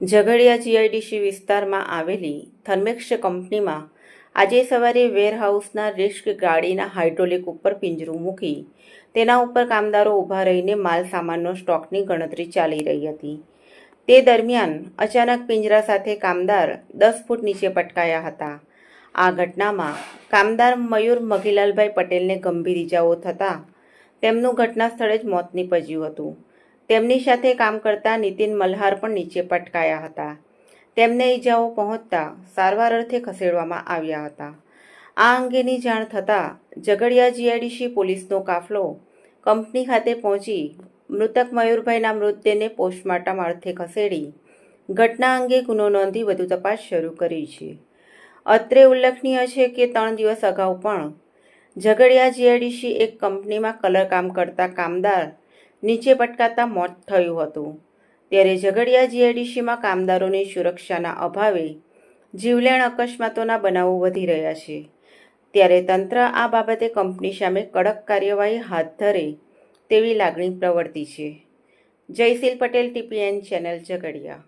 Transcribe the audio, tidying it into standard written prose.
Jhagadia GIDC વિસ્તારમાં આવેલી થર્મેક્સ કંપનીમાં આજે સવારે વેરહાઉસના રિસ્ક ગાડીના હાઇડ્રોલિક ઉપર પિંજરું મૂકી તેના ઉપર કામદારો ઊભા રહીને માલ સામાનનો સ્ટોકની ગણતરી ચાલી રહી હતી। તે દરમિયાન અચાનક પિંજરા સાથે કામદાર 10 ફૂટ નીચે પટકાયા હતા। આ ઘટનામાં કામદાર મયુર મગીલાલભાઈ પટેલને ગંભીર ઇજાઓ થતાં તેમનું ઘટના સ્થળે જ મોત નીપજ્યું હતું। તેમની સાથે કામ કરતા નીતિન મલ્હાર પણ નીચે પટકાયા હતા। તેમને ઈજાઓ પહોંચતા સારવાર અર્થે ખસેડવામાં આવ્યા હતા। આ અંગેની જાણ થતાં ઝઘડિયા જીઆઈડીસી પોલીસનો કાફલો કંપની ખાતે પહોંચી મૃતક મયુરભાઈના મૃતદેહને પોસ્ટમોર્ટમ અર્થે ખસેડી ઘટના અંગે ગુનો નોંધી વધુ તપાસ શરૂ કરી છે। અત્રે ઉલ્લેખનીય છે કે 3 દિવસ અગાઉ પણ ઝઘડિયા જીઆઈડીસી એક કંપનીમાં કલર કામ કરતા કામદાર નીચે પટકાતા મોત થયું હતું। ત્યારે ઝઘડિયા જીઆઈડીસીમાં કામદારોની સુરક્ષાના અભાવે જીવલેણ અકસ્માતોના બનાવો વધી રહ્યા છે। ત્યારે તંત્ર આ બાબતે કંપની સામે કડક કાર્યવાહી હાથ ધરે તેવી લાગણી પ્રવર્તી છે। Jayshil Patel, TPN channel, Jhagadia.